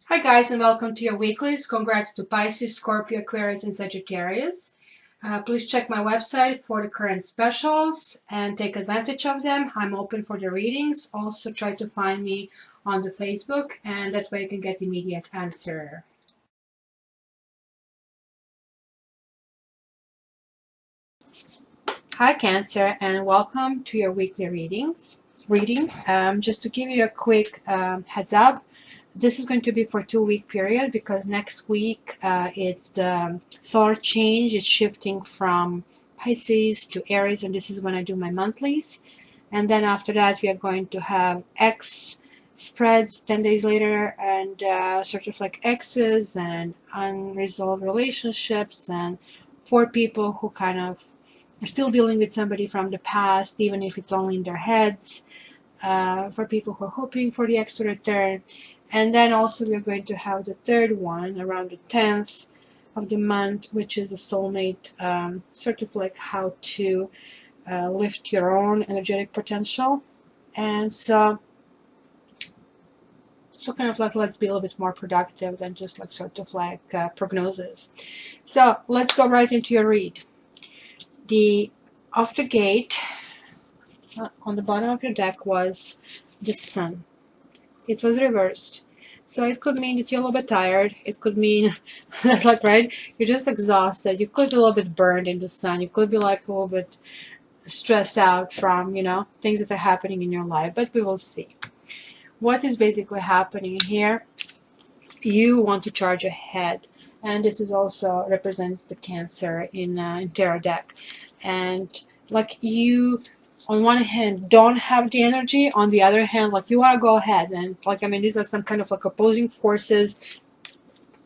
Hi guys, and welcome to your weeklies. Congrats to Pisces, Scorpio, Aquarius, and Sagittarius. Please check my website for the current specials and take advantage of them. I'm open for the readings. Also try to find me on the Facebook, and that way you can get immediate answer. Hi Cancer, and welcome to your weekly reading. Just to give you a quick heads up, this is going to be for 2 week period because next week it's the solar change. It's shifting from Pisces to Aries, and this is when I do my monthlies. And then after that, we are going to have X spreads 10 days later, and sort of like X's and unresolved relationships, and for people who kind of are still dealing with somebody from the past, even if it's only in their heads, for people who are hoping for the X to return. And then also we're going to have the third one around the 10th of the month, which is a soulmate, sort of like how to lift your own energetic potential. And so kind of like, let's be a little bit more productive than just like sort of like prognosis. So let's go right into your read. The off the gate on the bottom of your deck was the Sun. It was reversed. So it could mean that you're a little bit tired. It could mean that, like, right, you're just exhausted. You could be a little bit burned in the sun. You could be like a little bit stressed out from, things that are happening in your life. But we will see. What is basically happening here? You want to charge ahead. And this is also represents the Cancer in tarot deck. And like you, on one hand, don't have the energy. On the other hand, like you want to go ahead. And like, I mean, these are some kind of like opposing forces.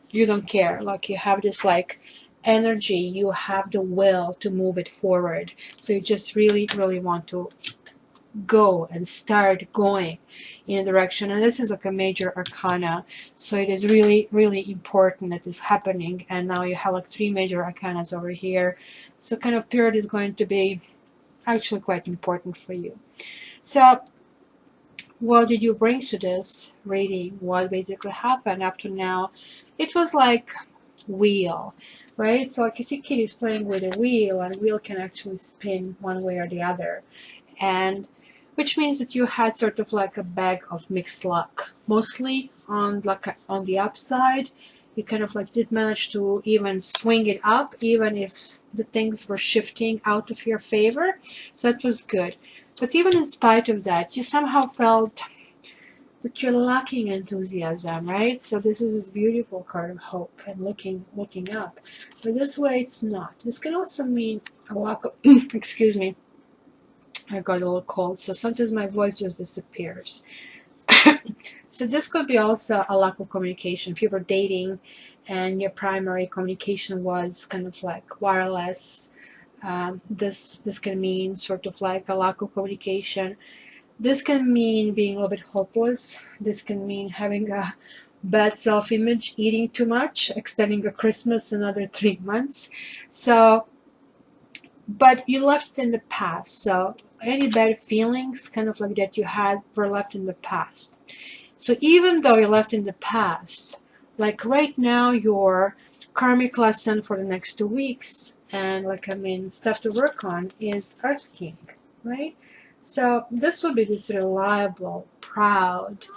You don't care. Like you have this like energy. You have the will to move it forward. So you just really, really want to go and start going in a direction. And this is like a major arcana. So it is really, really important that is happening. And now you have like 3 major arcanas over here. So kind of period is going to be actually quite important for you. So what did you bring to this reading? What basically happened up to now? It was like wheel, right? So like you see kitties playing with a wheel, and wheel can actually spin one way or the other. And which means that you had sort of like a bag of mixed luck, mostly on the upside. You kind of like did manage to even swing it up, even if the things were shifting out of your favor. So that was good. But even in spite of that, you somehow felt that you're lacking enthusiasm, right? So this is this beautiful card of hope and looking up. But this way it's not. This can also mean a lack of excuse me, I got a little cold, so sometimes my voice just disappears. So this could be also a lack of communication. If you were dating and your primary communication was kind of like wireless, this can mean sort of like a lack of communication. This can mean being a little bit hopeless. This can mean having a bad self-image, eating too much, extending a Christmas another 3 months. So but you left it in the past. So any bad feelings kind of like that you had were left in the past. So even though you left in the past, like right now your karmic lesson for the next 2 weeks, and like I mean stuff to work on, is Earth King, right? So this will be this reliable, proud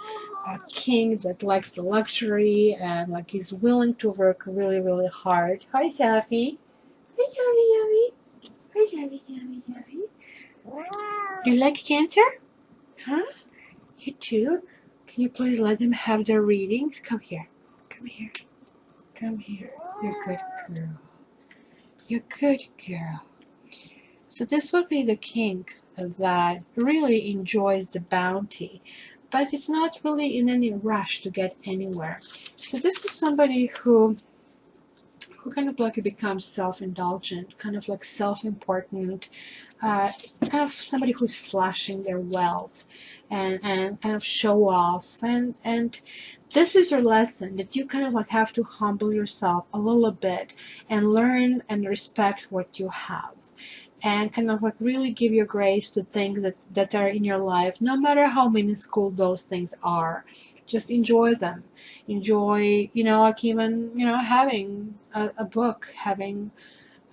king that likes the luxury and like is willing to work really, really hard. Hi, Safi. Hi, Safi. Hi, Safi, Safi, Safi. Do you like Cancer? Huh? You too? Can you please let them have their readings? Come here. Come here. Come here. You're a good girl. You're a good girl. So this would be the king that really enjoys the bounty, but it's not really in any rush to get anywhere. So this is somebody who kind of like becomes self-indulgent, kind of like self-important, kind of somebody who's flashing their wealth and kind of show off. And this is your lesson, that you kind of like have to humble yourself a little bit and learn and respect what you have. And kind of like really give your grace to things that are in your life, no matter how minuscule those things are. just enjoy them. Enjoy, like even, having a book, having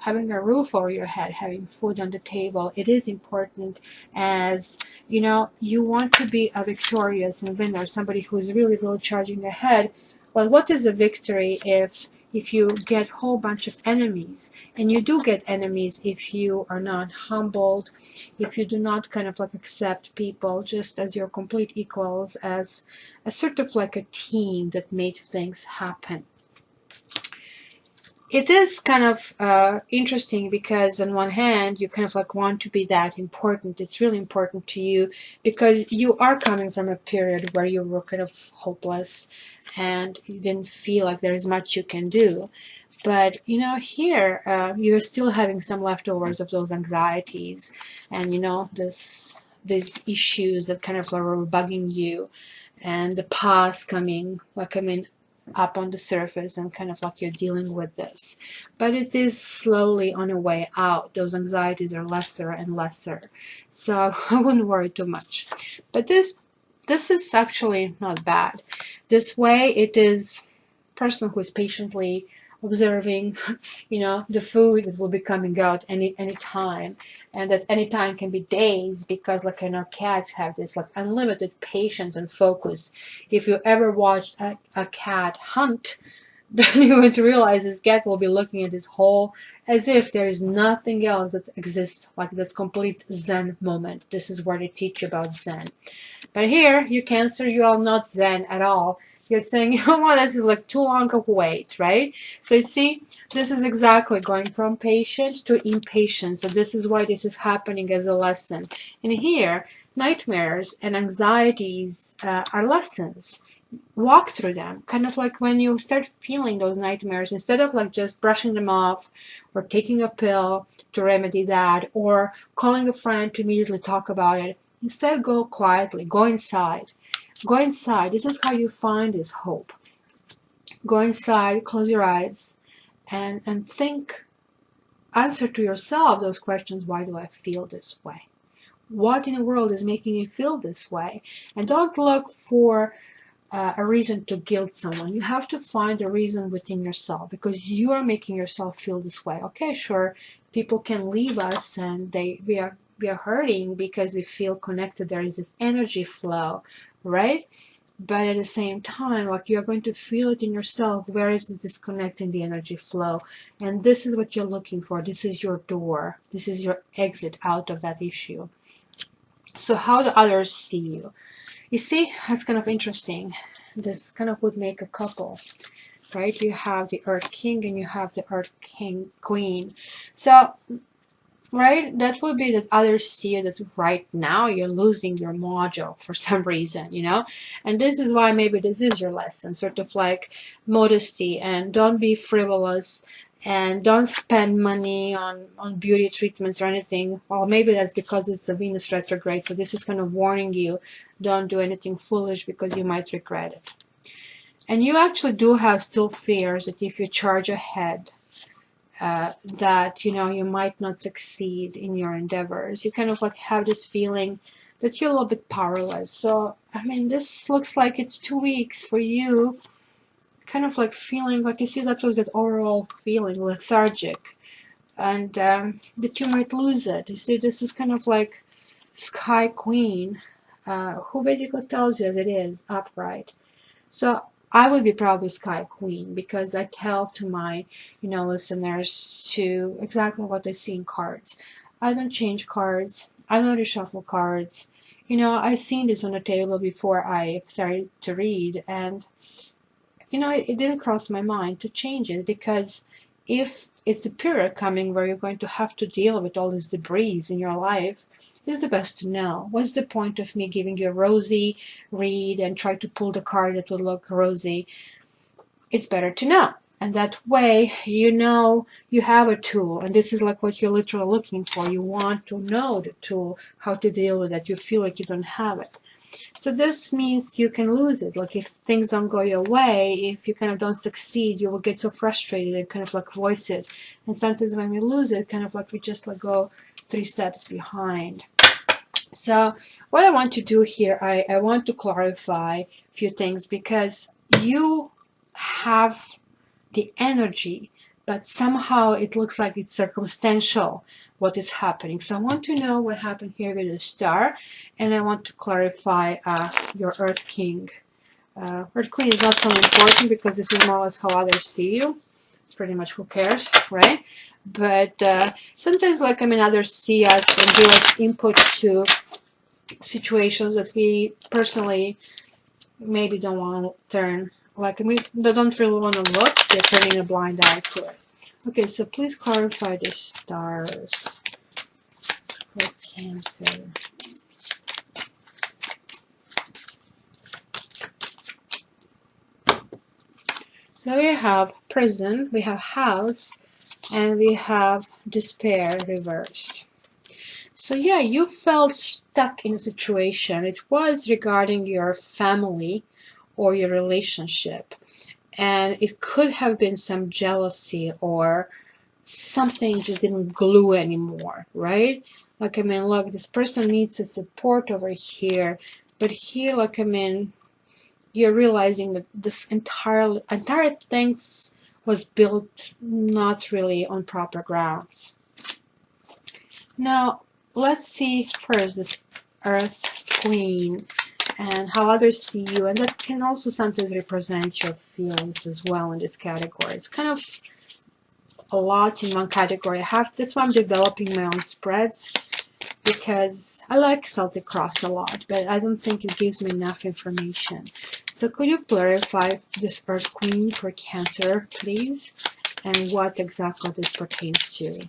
a roof over your head, having food on the table. It is important, as you want to be a victorious and winner, somebody who is really, really charging ahead. Well, what is a victory if you get a whole bunch of enemies? And you do get enemies if you are not humbled, if you do not kind of like accept people just as your complete equals, as a sort of like a team that made things happen. It is kind of interesting because on one hand you kind of like want to be that important. It's really important to you because you are coming from a period where you were kind of hopeless and you didn't feel like there's much you can do. But here you're still having some leftovers of those anxieties and these issues that kind of are bugging you, and the past coming up on the surface, and kind of like you're dealing with this. But it is slowly on a way out. Those anxieties are lesser and lesser, so I wouldn't worry too much. But this is actually not bad. This way it is person who is patiently observing the food that will be coming out any time, and that any time can be days, because like cats have this like unlimited patience and focus. If you ever watched a cat hunt, then you would realize this cat will be looking at this hole as if there is nothing else that exists, like this complete Zen moment. This is where they teach you about Zen. But here, you Cancer, you are not Zen at all. You're saying, what, this is like too long of wait, right? So you see, this is exactly going from patient to impatient. So this is why this is happening as a lesson. And here, nightmares and anxieties are lessons. Walk through them. Kind of like when you start feeling those nightmares, instead of like just brushing them off or taking a pill to remedy that or calling a friend to immediately talk about it, instead go quietly, go inside. Go inside. This is how you find this hope. Go inside, close your eyes, and think, answer to yourself those questions. Why do I feel this way? What in the world is making me feel this way? And don't look for a reason to guilt someone. You have to find a reason within yourself, because you are making yourself feel this way. Okay, sure, people can leave us and we are hurting because we feel connected. There is this energy flow, right? But at the same time, like, you're going to feel it in yourself. Where is the disconnect in the energy flow? And this is what you're looking for. This is your door. This is your exit out of that issue. So how do others see you? You see, that's kind of interesting. This kind of would make a couple, right? You have the Earth King and you have the Earth Queen. So, right, that would be that others see that right now you're losing your mojo for some reason, and this is why maybe this is your lesson, sort of like modesty, and don't be frivolous, and don't spend money on beauty treatments or anything. Well, maybe that's because it's a Venus retrograde, so this is kind of warning you, don't do anything foolish because you might regret it. And you actually do have still fears that if you charge ahead, that you might not succeed in your endeavors. You kind of like have this feeling that you're a little bit powerless. So I mean, this looks like it's 2 weeks for you, kind of like feeling like, you see, that was that overall feeling lethargic, and that you might lose it. You see, this is kind of like Sky Queen, who basically tells you as it is, upright. So I would be probably Sky Queen, because I tell to my listeners to exactly what they see in cards. I don't change cards. I don't reshuffle cards. I've seen this on the table before I started to read, and it didn't cross my mind to change it, because if it's the period coming where you're going to have to deal with all this debris in your life, it's the best to know. What's the point of me giving you a rosy read and try to pull the card that would look rosy? It's better to know. And that way, you have a tool. And this is like what you're literally looking for. You want to know the tool, how to deal with it. You feel like you don't have it. So this means you can lose it. Like, if things don't go your way, if you kind of don't succeed, you will get so frustrated and kind of like voice it. And sometimes when we lose it, kind of like we just like go 3 steps behind. So what I want to do here, I want to clarify a few things, because you have the energy, but somehow it looks like it's circumstantial what is happening. So I want to know what happened here with the star, and I want to clarify your Earth King. Earth Queen is not so important because this is more or less how others see you. It's pretty much who cares, right? But sometimes, like, I mean, others see us and give us input to situations that we personally maybe don't want to turn, like, we don't really want to look, they're turning a blind eye to it. Okay, so please clarify the stars for Cancer. So we have prison, we have house, and we have despair reversed. So yeah, you felt stuck in a situation. It was regarding your family or your relationship. And it could have been some jealousy or something just didn't glue anymore, right? Like, I mean, look, this person needs a support over here. But here, like, I mean, you're realizing that this entire thing was built not really on proper grounds. Now, let's see first this Earth Queen and how others see you, and that can also sometimes represent your feelings as well in this category. It's kind of a lot in one category. That's why I'm developing my own spreads, because I like Celtic Cross a lot, but I don't think it gives me enough information. So could you clarify this Earth Queen for Cancer, please, and what exactly this pertains to?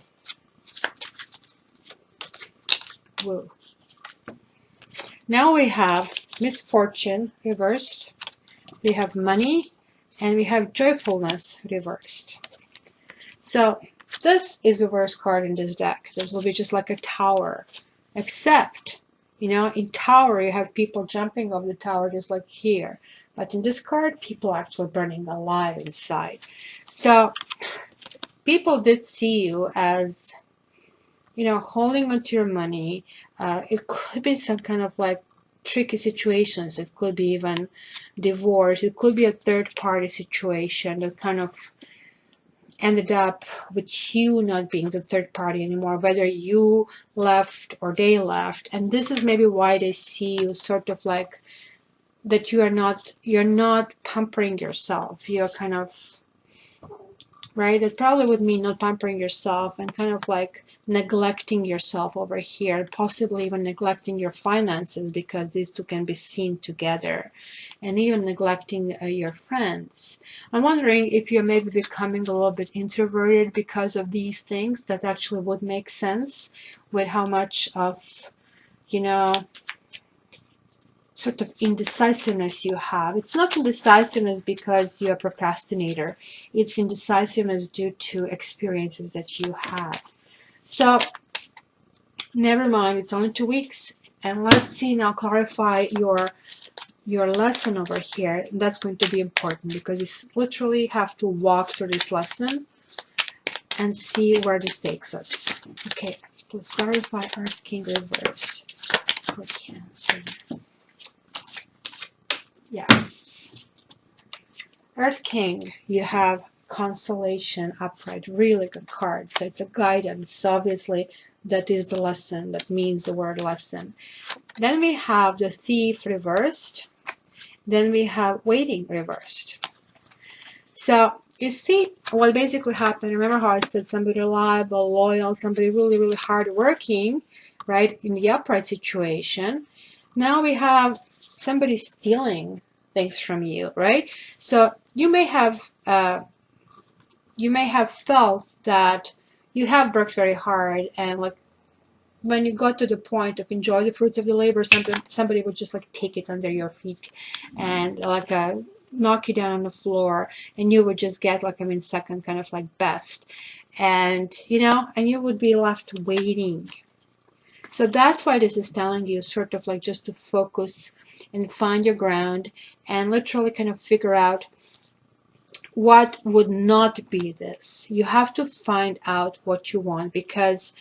Whoa. Now we have misfortune reversed, we have money, and we have joyfulness reversed. So this is the worst card in this deck. This will be just like a tower, except, you know, in tower you have people jumping off the tower just like here. But in this card, people are actually burning alive inside. So people did see you as, you know, holding onto your money. It could be some kind of like tricky situations. It could be even divorce. It could be a third party situation that kind of ended up with you not being the third party anymore, whether you left or they left. And this is maybe why they see you sort of like that you're not pampering yourself. You're kind of, right? It probably would mean not pampering yourself and kind of like neglecting yourself over here, possibly even neglecting your finances, because these two can be seen together, and even neglecting your friends. I'm wondering if you're maybe becoming a little bit introverted because of these things. That actually would make sense with how much of, you know, sort of indecisiveness you have. It's not indecisiveness because you're a procrastinator. It's indecisiveness due to experiences that you had. So never mind, it's only 2 weeks. And let's see now, clarify your lesson over here. That's going to be important because you literally have to walk through this lesson and see where this takes us. Okay, let's clarify Earth King reversed for Cancer. Yes. Earth King, you have Consolation upright, really good card. So it's a guidance. So obviously that is the lesson. That means the word lesson. Then we have the Thief reversed. Then we have Waiting reversed. So you see what basically happened. Remember how I said somebody reliable, loyal, somebody really, really hardworking, right, in the upright situation. Now we have somebody stealing things from you, right? So you may have felt that you have worked very hard, and like when you got to the point of enjoy the fruits of your labor, somebody would just like take it under your feet and like knock you down on the floor, and you would just get like, I mean, second kind of like best, and you know, and you would be left waiting. So that's why this is telling you sort of like just to focus and find your ground and literally kind of figure out what would not be this. You have to find out what you want, because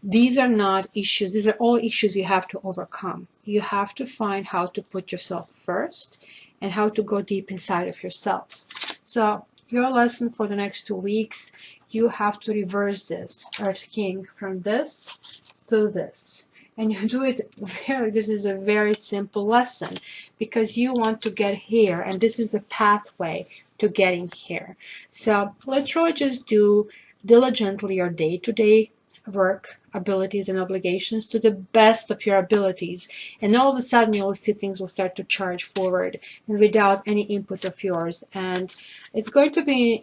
these are not issues. These are all issues you have to overcome. You have to find how to put yourself first and how to go deep inside of yourself. So your lesson for the next 2 weeks, you have to reverse this, Earth King, from this to this. And you do it this is a very simple lesson because you want to get here, and this is a pathway to getting here. So let's really just do diligently your day-to-day work, abilities, and obligations to the best of your abilities. And all of a sudden, you'll see things will start to charge forward and without any input of yours. And it's going to be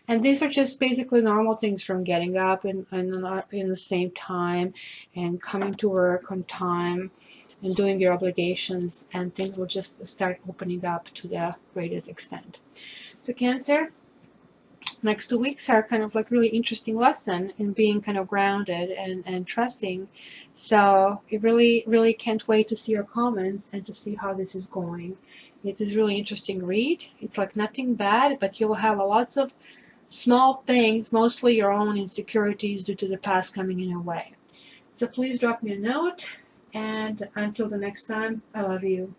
and these are just basically normal things, from getting up in the same time and coming to work on time and doing your obligations, and things will just start opening up to the greatest extent. So Cancer, next 2 weeks are kind of like really interesting lesson in being kind of grounded and trusting. So I really can't wait to see your comments and to see how this is going. It is really interesting read. It's like nothing bad, but you'll have lots of small things, mostly your own insecurities due to the past coming in your way. So please drop me a note, and until the next time, I love you.